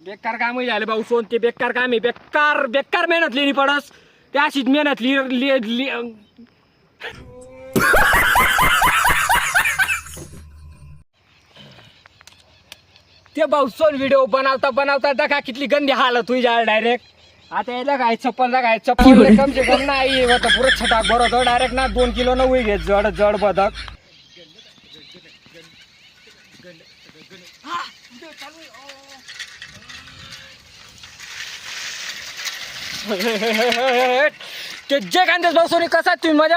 बेकार काम झाले भाऊ सोन ते बेकार काम आहे बेकार बेकार मेहनत लिहिली पडस त्या अशीच मेहनत ते भाऊ सोन व्हिडिओ बनवता बनवता दखा कितली गंदी हालत हुई जाय डायरेक्ट आता याला काय चप्पल कम से कम नाही होता पुरं छटाक बरं होतं डायरेक्ट ना 2 किलो न उई घेत जड जड बदक ते जे कांदेस भाऊ सोनी कसा तुम्ही मजा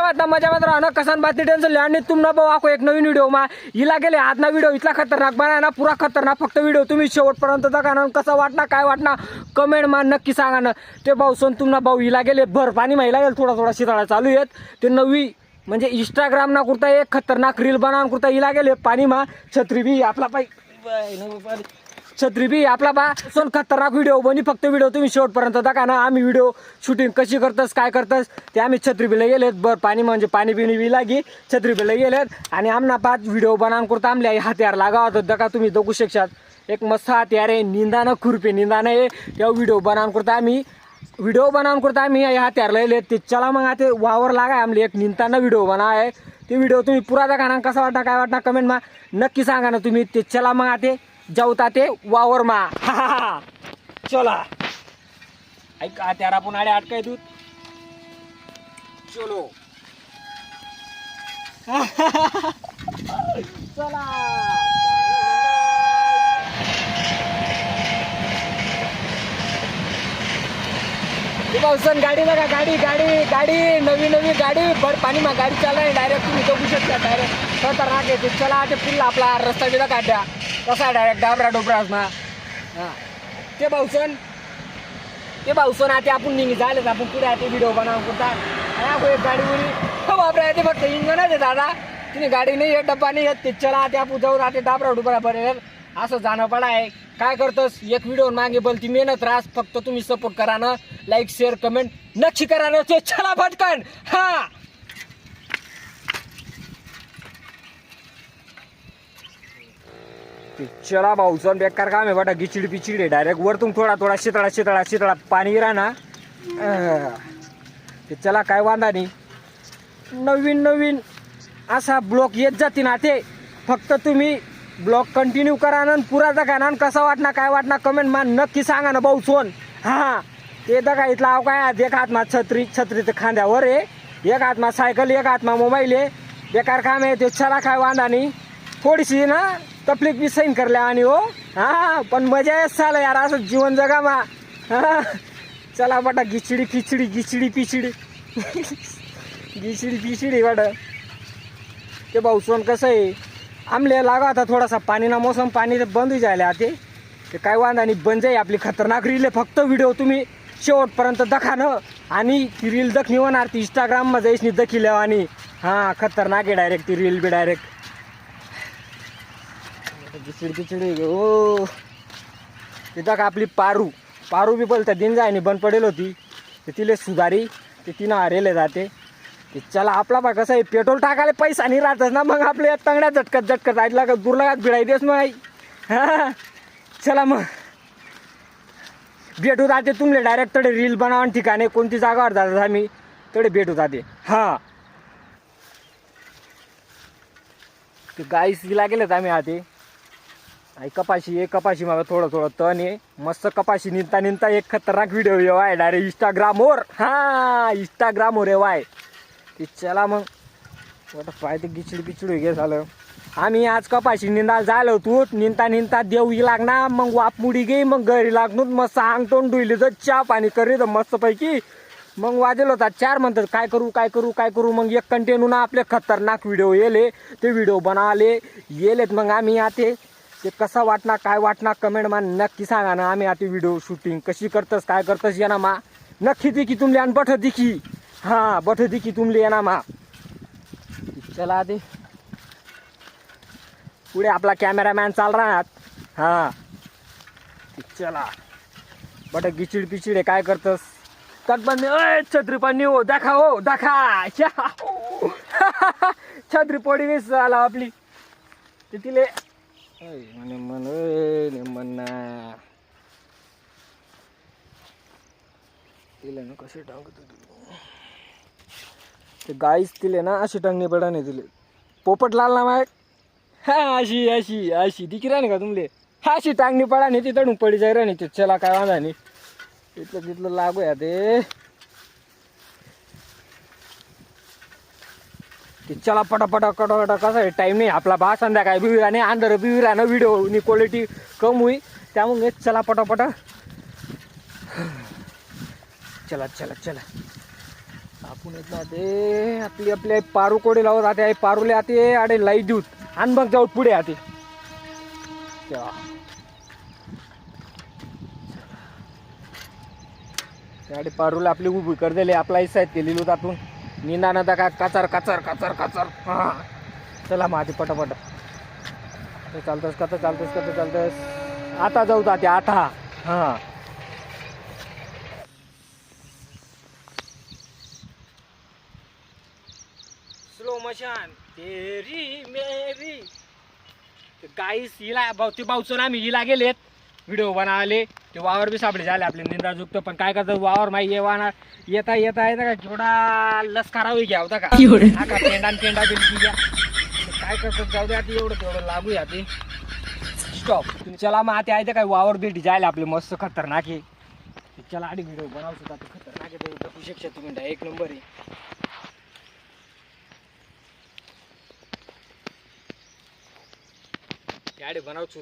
राहणं कसान बातली टेन्शन आणि तुमना भाऊ आखो एक नवीन व्हिडिओ मा हिला गेले आज ना व्हिडिओ इथला खतरनाक बना ना पुरा खतरनाक फक्त व्हिडिओ तुम्ही शेवटपर्यंत बघा ना कसा वाटणार काय वाटणार कमेंट मा नक्की सांगा ना ते भाऊ सोन तुमना भाऊ हिला गेले भर पाणी महिला गेले थोडा शिताळा चालू आहेत ते नवी म्हणजे इंस्टाग्राम ना कुर्ता एक खतरनाक रील बनावून कुर्ता हिला गेले पाणी मा छत्री बी आपला छत्री बी आपला बा सोन खतरनाक व्हिडिओ बनी फक्त व्हिडिओ तुम्ही शेवटपर्यंत दाखवा ना आम्ही व्हिडिओ शूटिंग कशी करतस काय करतस ते आम्ही छत्री बिला गेलेत बर पाणी म्हणजे पाणी पिणी बी लागी छत्री बिला गेलेत आणि आमना 5 व्हिडिओ बनावून करता आमले हत्यार लागा होतं दका तुम्ही बघू शकतात एक मस्त हत्यार आहे निंदानं खुरपे निंदानं आहे त्या व्हिडिओ बनावून करता आम्ही हत्यार लयले ते चला मग आता वावर लागा आमले एक निंदानं व्हिडिओ बना आहे ते व्हिडिओ तुम्ही पुरा दाखवा ना कसा वाटणार काय वाटणार कमेंट मा नक्की सांगा ना तुम्ही ते चला मग आता जाऊता ते वावर मा चला ऐक त्याला आपण आडे अटकाय दूध चलो चला गाडी बघा गाडी नवी गाडी भर पाणी मा गाडी चालणार डायरेक्ट तुम्ही बघू शकता डायरेक्ट खतरनाक आहे चला ते फुल आपला रस्ता बिला काढ्या कसा डायरेक्ट डाबरा डोबरा ना ते भाऊसन आता आपण निघी झालेच आपण पुढे आता व्हिडिओ बनावून कुठा एक गाडी उरी हो बापरे ते फक्त इंजनच आहे दादा तिने गाडी नाही येत डब्बा नाही येत ते चला आता आपण जाऊ राहते डाबरा डोबरा बरेल असं जाणं पडा आहे काय करतोस एक व्हिडिओ मागे बोलती मेहनत रास फक्त तुम्ही सपोर्ट करा ना लाईक शेअर कमेंट नक्की करा ना ते चला पटकन हा चला भाऊसन बेकार काम आहे बटा गिचिडी पिचिडी डायरेक्ट वरतून थोडा शितळा पाणी गिरा ना ते चला काय वांदा नाही नवीन असा ब्लॉक येत जाते ना ते फक्त तुम्ही ब्लॉग कंटिन्यू करा ना पुरा दगा ना कसा वाटणार काय वाटणार कमेंट मा नक्की सांगा ना भाऊ सोन हा ते दगा इथला आव काय एक हात मा छत्री तर खांद्यावर आहे एक हात मा सायकल एक हात मा मोबाईल आहे बेकार काम आहे ते चला काय वांदा नाही थोडीशी ना तकलीफ बी सैन करल्या आणि हो हा पण मजा येत चाललं यार असं जीवन जगा मा हा चला बटा गिचिडी पिचिडी बट ते भाऊ सोन कसं आहे आमले लागा आता थोडासा पाणीना मोसम पाणी बंद जायला ते काय वांदा आणि बंद जाई आपली खतरनाक रील आहे फक्त व्हिडिओ तुम्ही शेवटपर्यंत दखा न आणि ती रील दखणी होणार ती इंस्टाग्राम मध्ये जाईस दखी लेवा आणि हा खतरनाक आहे डायरेक्ट ती रील बी डायरेक्ट खिचडी हो तिथं का आपली पारू बी बोलता दिन जाय आणि बंद पडेल होती ते तिले सुधारी ते तिनं हरेले जाते ते चला आपला बा कसं आहे पेट्रोल टाकायला पैसा नाही राहतच ना मग आपल्या तंगड्या झटकत आईला का दुर्लगात भिडाई देस मग हा चला मग भेटू जाते तुमले डायरेक्ट तडे रील बनावून ठिकाणे कोणती जागावर जातात आम्ही तडे भेटू जाते हा ते गाईस गेलेत आम्ही आते कपाशी मला थोडं तण आहे मस्त कपाशी निंता एक खतरनाक व्हिडिओ येवाय डायरेक्ट इंस्टाग्रामवर येवाय ते चला मग पाय ते गिचडी घे झालं आम्ही आज कपाशी निंदाला झालो तू निंता देवी लागणार मग वापमुडी घे मग घरी लागणार मस्त अंग तोंड धुईले तर चहा पाणी करी तर मस्तपैकी मग वाजेल होता 4 म्हणतात काय करू मग एक कंटिन्यू ना आपले खतरनाक व्हिडिओ येले ते व्हिडिओ बनावले येलेत मग आम्ही आते ते कसा वाटणार काय वाटणार कमेंट मा नक्की सांगा ना आम्ही आता व्हिडिओ शूटिंग कशी करतस काय करतस या ना मा नक्की दिखी तुमले आणि बठ दिखी तुमले या ना मा चला दे पुढे आपला कॅमेरामॅन चाल राहणार हा चला बट गिचिड पिचिड काय करतस तटबंदी छत्री पण हो दाखा छत्री पडी गई झाला आपली ते तिले म्हणा तिले ना कसे टांगत ते गाईच तिले ना अशी टांगणी पडा नाही तिले पोपट लाल ना माय हा अशी अशी अशी दिकी राही का तुमले हा अशी टांगणी पडा नाही तिथं पडी जाय रा नाही चला काय वांधा नाही तिथलं तिथलं लागू या ते चला पटापटा कटाकटा कसा आहे टाईम नाही आपला बा संध्याकाळी बिवी नाही अंधार बिवी राहणं व्हिडिओ क्वालिटी कम होई त्यामुळे चला पटापटा चला चला चला आपण येत ना ते आपली आपले पारू कोडे लावत राहते पारूले आते अडे लाई देऊत आणि मग जाऊ पुढे आते त्याडे पारूला आपली उभी कर दिले आपला हिस्सा आहेत केलेली होत आपण निंदा नदा काय कचर कचर कचर कचर हा चला माती पटापट चालतस का चालतस का चालतस आता जाऊ ताते आता हा स्लो मोशन तेरी मेरी गाईस हिला भावती भाऊचून आम्ही हिला गेलेत व्हिडिओ बनवले ते वावर बी सापडे झाले आपले निंदा जुक्त पण काय करतात वावर माही येवाना येता येता येता का थोडा लसकारावी घ्या होता का पेंडा पेंडा बिलकी घ्या काय करतात जाऊ द्या एवढं तेवढं लागू या ते स्टॉप तुम्ही चला मग आता आहे काय वावर भेटी जायला आपले मस्त खतरनाक आहे चला आधी व्हिडिओ बनवू शकता खतरनाक आहे बघू शकता तुम्ही एक नंबर आहे गाडी बनवतो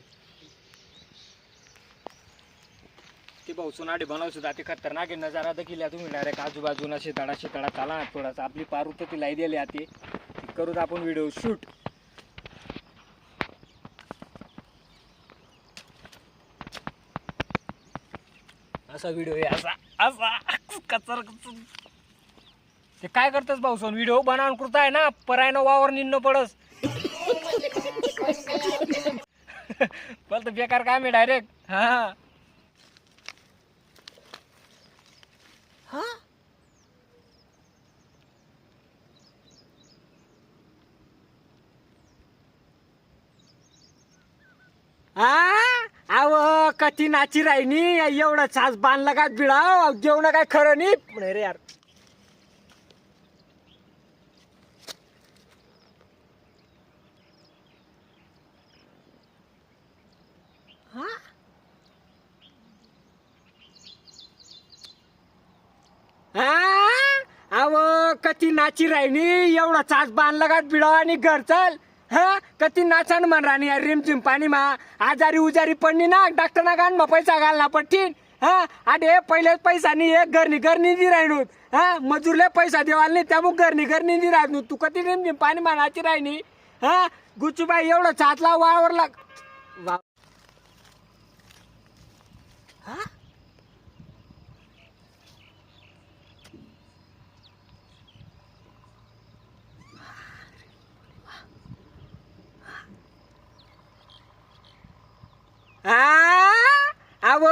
ते भाऊ सोनाडी बनवतो ते खतरनाक आहे नजारा देखील तुम्ही डायरेक्ट आजूबाजूला शेताडा शेताडा चाला थोडासा आपली पारू तर ती लाई दिली आते करूत आपण व्हिडिओ शूट असा व्हिडिओ आहे असा असा कचर कचर ते काय करतस भाऊ सोन व्हिडिओ बनवून करता आहे ना परायनं वावर निन्न पडस पण तर बेकार काम आहे डायरेक्ट हा हा अव कधी नाची राहिनी एवढं छास बांधला का बिळाव जेवण काय खरं नाही रे यार अव कधी नाची राहिनी एवढा चाच बांधला का बिळाव आणि घर चाल हा कधी नाचन म्हण राणी रिमझिम पाणी मा आजारी उजारी पडणी ना डॉक्टर ना गाण पैसा घालना पडतीन हा अरे पहिलेच पैसा नाही एक घर निधी राहिनू हा मजूरले पैसा देवाल नाही त्यामुळे घर निधी राहत तू कधी रिमझिम पाणी मा नाची राहिनी हा गुच्चूबाई एवढं चाचला वावरला हा अव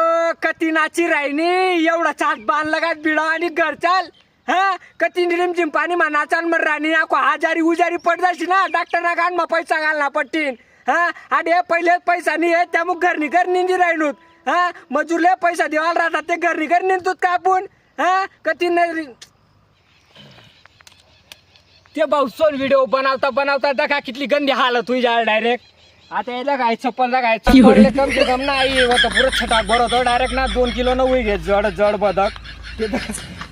कती नाची राहिनी एवढा चाच बांधला का बिडा आणि घर चाल हा कती रिमझिम पाणी मा नाचान मर राणी आको आजारी उजारी पड जाशी ना डॉक्टर ना गाण मा पैसा घालना पडतीन हा अरे पहिलेच पैसा नाही आहे त्यामुळे घर निंदी राहिनूत हा मजूरले पैसा देवाला राहतात ते घर निंदतोत का आपण हा कती नाही ते भाऊसोन व्हिडिओ बनवता दखा कितली गंदी हालत हुई जाल डायरेक्ट आता यायला काय चप्पल काय चप्पल कम से कम नाही होतं पुरं छटाक बरं होतं डायरेक्ट ना 2 किलो न उई घेत जड बदक ते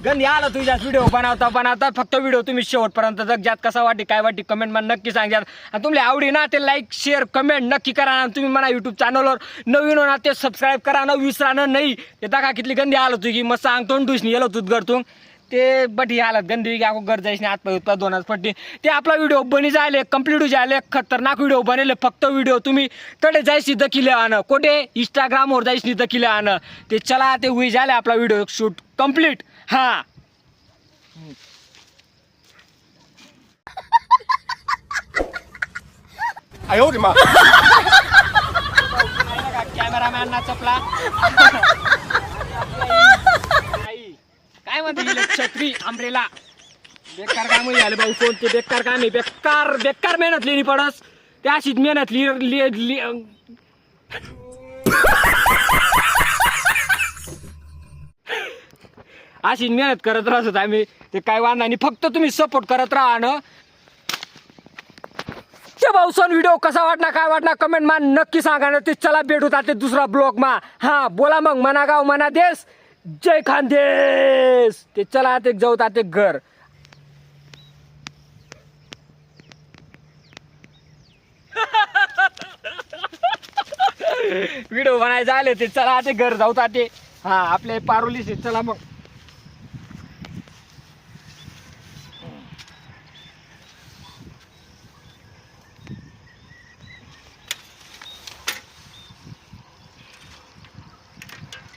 गंदी आलं तुझ्या व्हिडिओ बनवता फक्त व्हिडिओ तुम्ही शेवटपर्यंत जगजात कसा वाटी काय वाटी कमेंट मध्ये नक्की सांगजात आणि तुमले आवडी ना ते लाईक शेअर कमेंट नक्की करा आणि तुम्ही मला युट्यूब चॅनलवर नवीन होणार ते सबस्क्राईब करा न विसरा नाही ते दाखा कितली गंदी आलं तुझी मग सांगतो टुसनी येलो तुझ करतो ते बटी हालत गंदी की घर जायच नाही आत उत्पाद दोनच पट्टी ते आपला व्हिडिओ बनी जायले कम्प्लीट हो जायले खतरनाक व्हिडिओ बनेले फक्त व्हिडिओ तुम्ही तडे जायची दखिले आण कोठे इंस्टाग्रामवर जायची दखिले आण ते चला ते हुई जायले आपला व्हिडिओ शूट कम्प्लीट हा आयो रे मा कॅमेरामॅन ना चपला काय म्हणते छत्री आंब्रेला बेकार काम झालं भाऊ कोणते बेकार काम आहे बेकार मेहनत लिहिली पडस ते अशीच मेहनत अशी मेहनत करत राहत आम्ही ते काय वांधा नाही फक्त तुम्ही सपोर्ट करत राहा ना ते भाऊ सण व्हिडिओ कसा वाटला काय वाटला कमेंट मा नक्की सांगा ना ते चला भेटू ते दुसरा ब्लॉग मा हा बोला मग मना गाव मना देश जय खानदेश ते चला ते जाऊ ते घर व्हिडिओ बनायचे आले ते चला ते घर जाऊ ते हा आपले पारोली से चला मग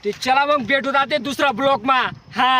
ते चला मग भेटू ते दुसरा ब्लॉक मा हा